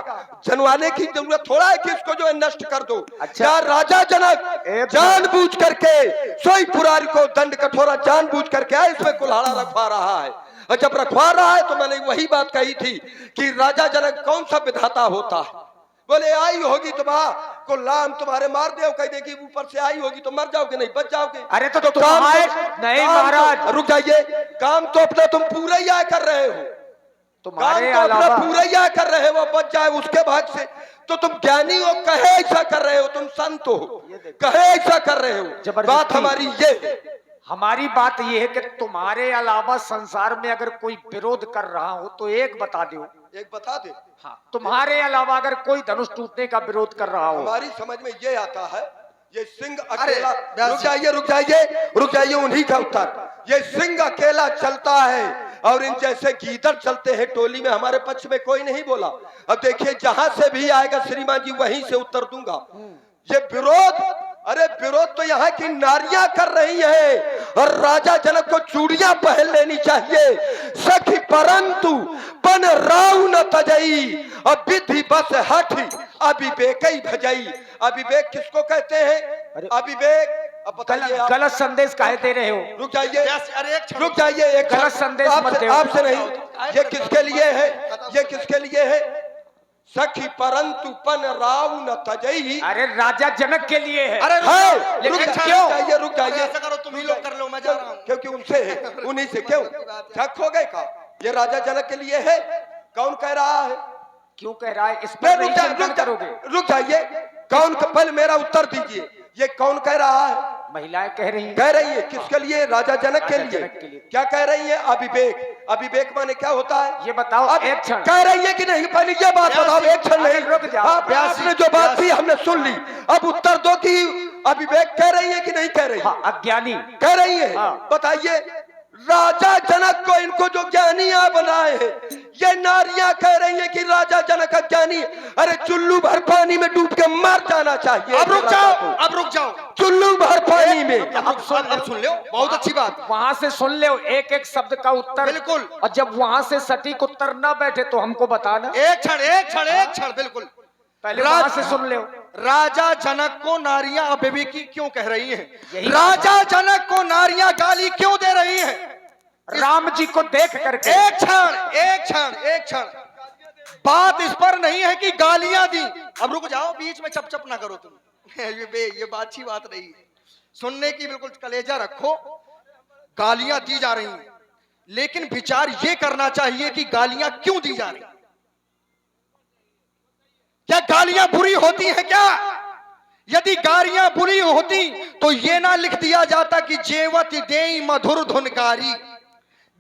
Speaker 1: जनवाने की जरूरत थोड़ा है कि इसको जो है नष्ट कर दो।
Speaker 2: अच्छा।
Speaker 1: क्या राजा जनक जानबूझ करके सोई पुरारी को दंड कठोरा जानबूझ करके इसमें कुल्हाड़ा रखवा रहा है? और जब रखवा रहा है तो मैंने वही बात कही थी कि राजा जनक कौन सा विधाता होता है? बोले आई होगी तो को लाम तुम्हारे मार दे, कह देगी ऊपर से आई होगी तो मर जाओगे, नहीं बच जाओगे।
Speaker 2: अरे तो तुम्हारे नहीं महाराज,
Speaker 1: रुक जाइए, काम तो अपना तुम पूरा ही आया कर रहे हो,
Speaker 2: तुम्हारे
Speaker 1: काम तो अपना
Speaker 2: अलावा
Speaker 1: पूरा ही आया कर रहे हो, बच जाए उसके भाग से तो तुम ज्ञानी हो, कहे ऐसा कर रहे हो, तुम संत हो, कहे ऐसा कर रहे हो।
Speaker 2: जबरदस्ती।
Speaker 1: बात हमारी ये है,
Speaker 2: हमारी बात यह है कि तुम्हारे अलावा संसार में अगर कोई विरोध कर रहा हो तो एक बता दो।
Speaker 1: एक बता दे।
Speaker 2: हाँ, तुम्हारे अलावा अगर कोई धनुष टूटने का विरोध कर रहा हो।
Speaker 1: हमारी समझ में ये आता है, ये सिंह अकेला, रुक जाइए रुक जाइए रुक जाइए, उन्हीं का उत्तर, ये सिंह अकेला चलता है और इन जैसे गीदड़ चलते हैं टोली में। हमारे पक्ष में कोई नहीं बोला। अब देखिए, जहां से भी आएगा श्रीमान जी वहीं से उत्तर दूंगा। ये विरोध, अरे विरोध तो यहाँ की नारियां कर रही है और राजा जनक को चूड़ियां पहन लेनी चाहिए सखी, परंतु पन राव न तजई और विधि बस हठी अविवेक ही भजई। अविवेक किसको कहते हैं? अविवेक, अब बताइए आप।
Speaker 2: गलत संदेश काहे दे रहे हो?
Speaker 1: रुक जाइए,
Speaker 4: अरे एक
Speaker 1: रुक जाइए, एक
Speaker 2: गलत संदेश मत दो।
Speaker 1: आपसे नहीं, ये किसके लिए है? ये किसके लिए है? सखी परंतु पन राव न तजई।
Speaker 2: अरे राजा जनक के लिए है।
Speaker 4: अरे
Speaker 1: है,
Speaker 2: लेकिन
Speaker 1: रुक
Speaker 2: क्यों?
Speaker 1: जाइए रुक जाइए,
Speaker 4: ऐसा करो, तुम ही लोग कर लो, मैं जा रहा हूं।
Speaker 1: क्योंकि उनसे है, उन्हीं से। क्यों शक हो गए का? ये राजा जनक के लिए है। कौन कह रहा है?
Speaker 2: क्यों कह रहा है? इस पर नहीं चिंतन करोगे?
Speaker 1: रुक जाइए, कौन? पहले मेरा उत्तर दीजिए, ये कौन कह रहा है?
Speaker 2: महिलाएं कह रही हैं।
Speaker 1: कह रही है किसके लिए? राजा जनक के
Speaker 2: राजा
Speaker 1: लिए।
Speaker 2: जनक के लिए।
Speaker 1: क्या कह रही है? अविवेक। अविवेक माने क्या होता है
Speaker 2: ये बताओ।
Speaker 1: अब
Speaker 2: एक क्षण
Speaker 1: कह रही है कि नहीं? पहले ये बात बताओ, एक क्षण नहीं,
Speaker 2: रुक जाओ।
Speaker 1: आपने जो बात थी हमने सुन ली, अब उत्तर दो कि अविवेक कह रही है कि नहीं कह रही?
Speaker 2: हाँ, अज्ञानी
Speaker 1: कह रही है।
Speaker 2: हाँ।
Speaker 1: बताइए, राजा जनक को इनको जो ज्ञानियां बनाए हैं, ये नारियां कह रही है कि राजा जनक अज्ञानी। अरे चुल्लू भर पानी में डूब के मर जाना चाहिए।
Speaker 4: अब रुक जाओ, अब रुक जाओ,
Speaker 1: चुल्लू भर पानी में।
Speaker 4: अब सुन लो, बहुत अच्छी बात।
Speaker 2: वहां से सुन ले एक एक शब्द का उत्तर।
Speaker 4: बिल्कुल।
Speaker 2: और जब वहां से सटीक उत्तर ना बैठे तो हमको बताना।
Speaker 4: एक क्षण, एक क्षण, एक क्षण, बिल्कुल।
Speaker 2: पहले वहां से सुन ले।
Speaker 4: राजा जनक को नारियां अविवेकी क्यों कह रही हैं?
Speaker 2: यही
Speaker 4: राजा जनक को नारियां गाली क्यों दे रही हैं?
Speaker 2: राम जी को देख करके।
Speaker 4: एक क्षण, एक क्षण, एक क्षण, बात इस पर नहीं है कि गालियां दी। अब रुक जाओ, बीच में चप चप ना करो तुम। ये बात अच्छी बात नहीं है, सुनने की बिल्कुल कलेजा रखो। गालियां दी जा रही हैं, लेकिन विचार ये करना चाहिए कि गालियां क्यों दी जा रही? क्या गालियां बुरी होती हैं क्या? यदि गालियां बुरी होती तो ये ना लिख दिया जाता कि जेवत देई मधुर धुनकारी।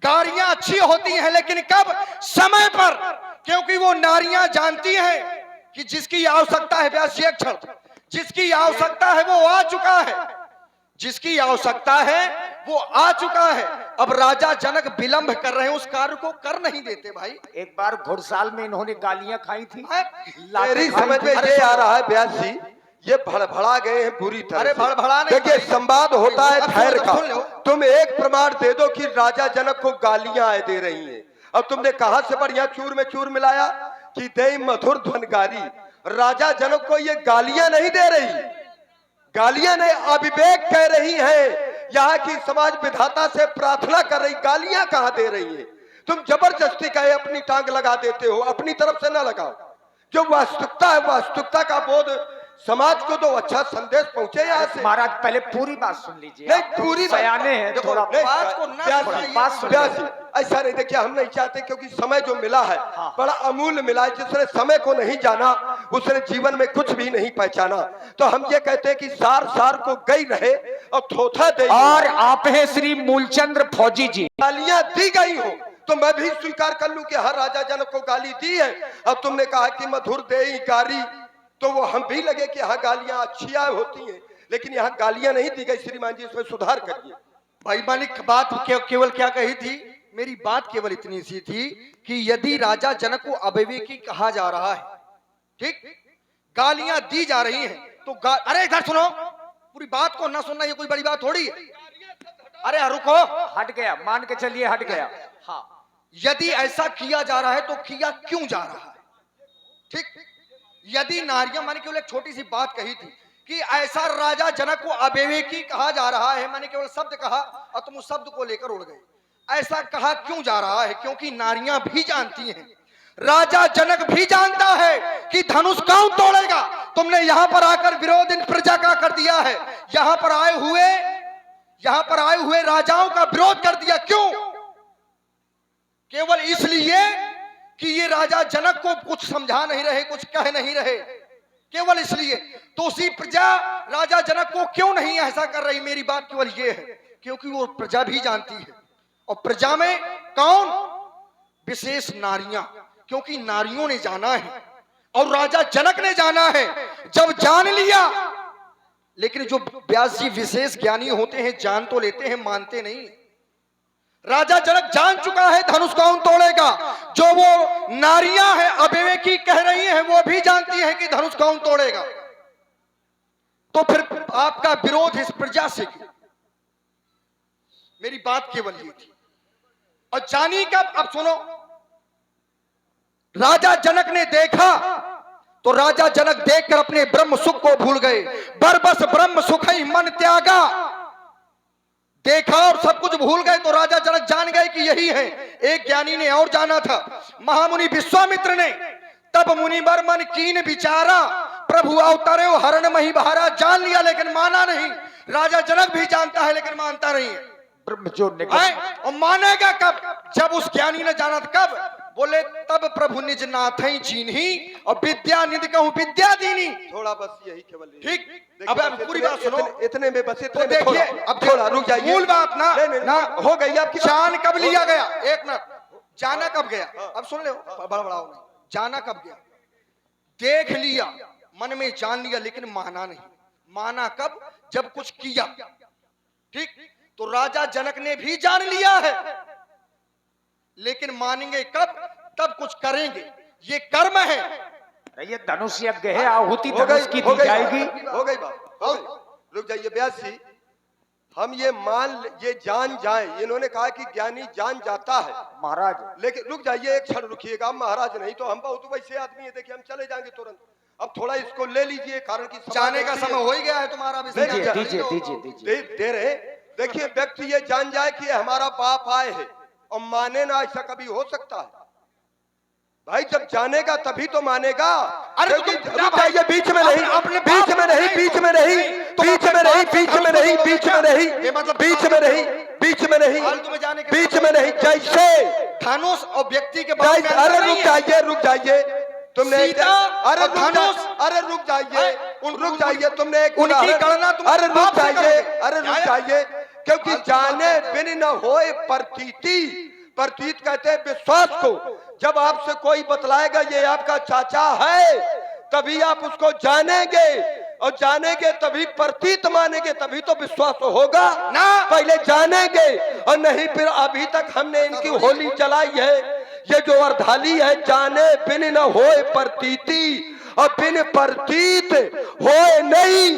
Speaker 4: गालियां अच्छी होती हैं, लेकिन कब? समय पर, क्योंकि वो नारियां जानती हैं कि जिसकी आवश्यकता है, व्यास जी एक क्षण, जिसकी आवश्यकता है वो आ चुका है, जिसकी आवश्यकता है वो आ चुका है। अब राजा जनक विलंब कर रहे हैं, उस कार्य को कर नहीं देते भाई।
Speaker 2: एक बार घुड़साल में इन्होंने गालियां खाई थी,
Speaker 4: हैं?
Speaker 2: लातें
Speaker 1: मेरी
Speaker 2: खाई
Speaker 1: समझ
Speaker 2: थी।
Speaker 1: में
Speaker 4: अरे
Speaker 1: ये आ
Speaker 4: सुनो।
Speaker 1: रहा है व्यास जी, ये भड़भड़ा गए हैं पूरी तरह
Speaker 4: अरे
Speaker 1: से।
Speaker 4: भड़भड़ा नहीं
Speaker 1: देखिए
Speaker 4: भाई।
Speaker 1: संवाद होता है
Speaker 4: अब सुन
Speaker 1: ठहर
Speaker 4: लो,
Speaker 1: का।
Speaker 4: सुन लो।
Speaker 1: तुम एक प्रमाण दे दो कि राजा जनक को गालियां आए दे रही हैं। अब तुमने कहा से बढ़िया चूर में चूर मिलाया कि दे मधुर ध्वनकारी। राजा जनक को ये गालियां नहीं दे रही, गालियां नहीं, अविवेक कह रही है। यहाँ की समाज विधाता से प्रार्थना कर रही, गालियां कहां दे रही है? तुम जबरदस्ती कहे अपनी टांग लगा देते हो, अपनी तरफ से ना लगाओ। जो वास्तविकता है, वास्तविकता का बोध समाज को दो, अच्छा संदेश पहुंचे यहाँ से।
Speaker 2: महाराज पहले पूरी बात सुन लीजिए।
Speaker 1: नहीं,
Speaker 2: आप तो
Speaker 1: पूरी
Speaker 2: सयाने हैं,
Speaker 1: देखो,
Speaker 2: थोड़ा
Speaker 1: नहीं,
Speaker 4: बात को ना
Speaker 1: व्यास
Speaker 4: सुनाइए।
Speaker 1: जी,
Speaker 2: बात सुन
Speaker 1: व्यास
Speaker 2: लीजिए।
Speaker 1: जी, ऐसा नहीं, देखिए हम नहीं चाहते, क्योंकि समय जो मिला है
Speaker 2: हाँ।
Speaker 1: बड़ा अमूल्य मिला है। जिसने समय को नहीं जाना उसने जीवन में कुछ भी नहीं पहचाना। तो हम ये कहते हैं कि सार सार को गई रहे और थोथा दे।
Speaker 2: और आप हैं श्री मूलचंद्र फौजी जी।
Speaker 1: गालियां दी गई हो तो मैं भी स्वीकार कर लूं कि हर राजा जनक को गाली दी है। अब तुमने कहा कि मधुर देई गारी, तो वो हम भी लगे कि यहाँ गालियां अच्छियां होती हैं, लेकिन यहाँ गालियां नहीं दी गई। श्रीमान जी इसमें सुधार करिए।
Speaker 4: भाई मानिक बात केवल क्या कही थी, मेरी बात केवल इतनी सी थी कि यदि राजा जनक को अविवेकी कहा जा रहा है, ठीक, गालियां दी जा रही हैं, तो अरे इधर सुनो, पूरी बात को ना सुनना ये कोई बड़ी बात थोड़ी है। अरे रुको,
Speaker 2: हट गया, मान के चलिए हट गया। हाँ,
Speaker 4: यदि ऐसा किया जा रहा है तो किया क्यों जा रहा है? ठीक, यदि नारियां, मैंने केवल एक छोटी सी बात कही थी कि ऐसा राजा जनक को अविवेकी कहा जा रहा है, मैंने केवल शब्द कहा और तुम उस शब्द को लेकर उड़ गए। ऐसा कहा क्यों जा रहा है? क्योंकि नारियां भी जानती हैं, राजा जनक भी जानता है कि धनुष कौन तोड़ेगा। तुमने यहां पर आकर विरोध इन प्रजा का कर दिया है, यहां पर आए हुए राजाओं का विरोध कर दिया। क्यों? केवल इसलिए कि ये राजा जनक को कुछ समझा नहीं रहे, कुछ कह नहीं रहे, केवल इसलिए। तो उसी प्रजा राजा जनक को क्यों नहीं ऐसा कर रही? मेरी बात केवल ये है, क्योंकि वो प्रजा भी जानती है, और प्रजा में कौन? विशेष नारियां, क्योंकि नारियों ने जाना है और राजा जनक ने जाना है। जब जान लिया, लेकिन जो व्यास जी विशेष ज्ञानी होते हैं जान तो लेते हैं, मानते नहीं। राजा जनक जान चुका है धनुष कौन तोड़ेगा। जो वो नारियां हैं अविवेकी कह रही हैं, वो भी जानती हैं कि धनुष कौन तोड़ेगा। तो फिर आपका विरोध इस प्रजा से क्यों? मेरी बात केवल ये थी। और जानी कब? अब सुनो, राजा जनक ने देखा तो राजा जनक देखकर अपने ब्रह्म सुख को भूल गए। बरबस ब्रह्म सुख ही मन त्यागा। देखा और सब कुछ भूल गए तो राजा जनक जान गए कि यही है। एक ज्ञानी ने और जाना था, महामुनि विश्वामित्र ने। तब मुनिवर मन कीन विचारा, प्रभु अवतरे हरण मही बहारा। जान लिया लेकिन माना नहीं। राजा जनक भी जानता है लेकिन मानता नहीं है।
Speaker 2: ब्रह्म जो निकल,
Speaker 4: और मानेगा कब? जब उस ज्ञानी ने जाना। कब? बोले तब प्रभु निज नाथई चीन्ही और विद्या निधि कहूं विद्या दीनी।
Speaker 1: थोड़ा बस यही केवल।
Speaker 4: ठीक,
Speaker 1: देखिए,
Speaker 4: अब
Speaker 1: बस
Speaker 4: पूरी
Speaker 1: इतने-
Speaker 4: बात सुनो।
Speaker 1: इतने में बस, इतने
Speaker 4: तो
Speaker 1: में
Speaker 4: देखिए,
Speaker 1: थोड़ा-
Speaker 4: अब
Speaker 1: थोड़ा रुक जाइए।
Speaker 4: मूल बात ना
Speaker 1: ना हो गई आपकी बात।
Speaker 4: जान कब लिया गया? एक मिनट, जाना कब गया? अब सुन लो, बड़बड़ाओ नहीं। जाना कब गया? देख लिया, मन में जान लिया, लेकिन माना नहीं। माना कब? जब कुछ किया। ठीक, तो राजा जनक ने भी जान लिया है, लेकिन मानेंगे कब? तब कुछ करेंगे। ये कर्म है।
Speaker 2: ये धनुष यज्ञ है, आहुति
Speaker 1: हो गई,
Speaker 2: धनुष की
Speaker 1: हो
Speaker 2: दी
Speaker 1: गई
Speaker 2: जाएगी।
Speaker 1: बात, हो गई बात, हो गई। रुक जाइए व्यास जी, हम ये जान जाए। इन्होंने कहा कि ज्ञानी जान जाता है
Speaker 2: महाराज,
Speaker 1: लेकिन रुक जाइए, एक क्षण रुकिएगा महाराज। नहीं तो हम बहुत वैसे आदमी है, देखिए हम चले जाएंगे तुरंत। अब थोड़ा इसको ले लीजिए, कारण की
Speaker 4: जाने का समय हो ही गया है तुम्हारा।
Speaker 1: नहीं,
Speaker 2: दीजिए
Speaker 1: नहीं,
Speaker 2: दीजिए दीजिए दीजिए।
Speaker 1: दे रहे। देखिए व्यक्ति ये जान जाए कि ये हमारा बाप आए है और माने ना, ऐसा कभी हो सकता है? भाई जब जानेगा तभी तो मानेगा।
Speaker 4: अरे
Speaker 1: क्योंकि
Speaker 4: तुम
Speaker 1: रुक जाइए, बीच में नहीं, बीच में नहीं, बीच में नहीं, बीच में नहीं, बीच में नहीं, बीच में नहीं, बीच में नहीं, बीच में नहीं,
Speaker 4: फालतू में जाने के
Speaker 1: बीच में नहीं। जैसे
Speaker 4: धनुष और व्यक्ति के बारे में
Speaker 1: अरे
Speaker 4: अंतर नहीं
Speaker 1: रुक
Speaker 4: है।
Speaker 1: जाइए, रुक जाइए, तुमने
Speaker 4: सीता
Speaker 1: अरे
Speaker 4: और
Speaker 1: रुक
Speaker 4: धनुष,
Speaker 1: अरे रुक जाइए, रुक जाइए, तुमने एक
Speaker 4: उनकी
Speaker 1: उदाहरण-
Speaker 4: गणना तुम
Speaker 1: अरे रुक
Speaker 4: बाप से
Speaker 1: जाइए,
Speaker 4: करोगे।
Speaker 1: अरे रुक जाइए, क्योंकि जाने बिन न होए प्रतीति। प्रतीत कहते हैं विश्वास को। जब आपसे कोई बतलाएगा ये आपका चाचा है, तभी आप उसको जानेंगे, और जानेंगे तभी प्रतीत मानेंगे, तभी तो विश्वास होगा
Speaker 4: ना।
Speaker 1: पहले जानेंगे और नहीं फिर अभी तक हमने इनकी होली जलाई है। ये जो अर्धाली है, जाने बिन न होए प्रतीति और बिन प्रतीत होए नहीं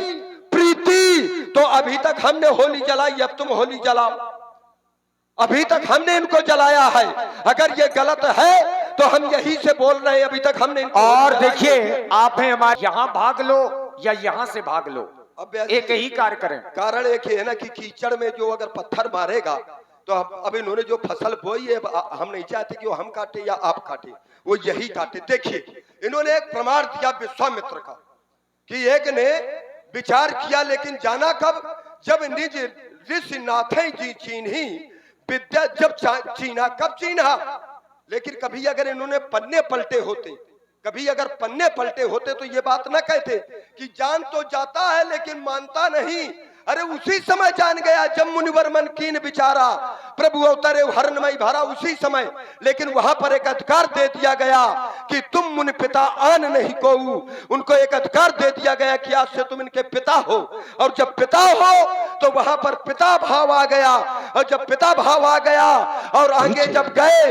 Speaker 1: प्रीति। तो अभी तक हमने होली जलाई, अब तुम होली जलाओ। अभी तक हमने इनको जलाया है, अगर ये गलत है तो हम यही से बोल रहे हैं। अभी तक हमने इनको
Speaker 2: और देखिए, आप हैं हमारे, यहाँ भाग लो या यहाँ से भाग लो,
Speaker 1: अब
Speaker 2: एक ही कार्य करें।
Speaker 1: कारण एक ही है ना कि कीचड़ में जो अगर पत्थर मारेगा तो अब इन्होंने जो फसल बोई है, हम नहीं चाहते कि वो हम काटे या आप काटे, वो यही काटे। देखिए, इन्होंने एक प्रमाण दिया विश्वामित्र का कि एक ने विचार किया, लेकिन जाना कब, जब निज ऋषि नाथे जी चीन्ही विद्या, जब चीना कब चीना। लेकिन कभी अगर इन्होंने पन्ने पलटे होते, कभी अगर पन्ने पलटे होते तो ये बात ना कहते कि जान तो जाता है लेकिन मानता नहीं। अरे उसी समय जान गया जब मुनिवर मन कीन बिचारा, प्रभु अवतरे हरणमय भरा, उसी समय। लेकिन वहां पर एक अधिकार दे दिया गया कि तुम मुनि पिता आन नहीं को, उनको एक अधिकार दे दिया गया कि आज से तुम इनके पिता हो। और जब पिता हो तो वहां पर पिता भाव आ गया, और जब पिता भाव आ गया और आगे जब गए,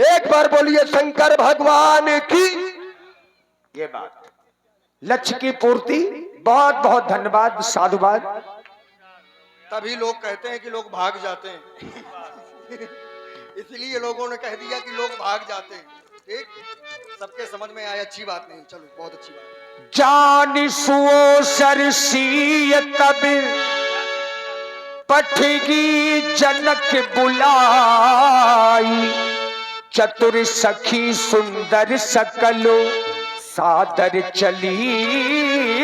Speaker 1: एक बार बोलिए शंकर भगवान की।
Speaker 2: ये बात लक्ष्य की पूर्ति। बहुत बहुत धन्यवाद, साधुवाद।
Speaker 4: तभी लोग कहते हैं कि लोग भाग जाते हैं इसलिए लोगों ने कह दिया कि लोग भाग जाते हैं। ठीक, सबके समझ में आया, अच्छी बात नहीं, चलो बहुत अच्छी बात।
Speaker 2: जान सुओ सरसीय तब पठगी जनक बुलाई, चतुर सखी सुंदर सकलो सादर चली।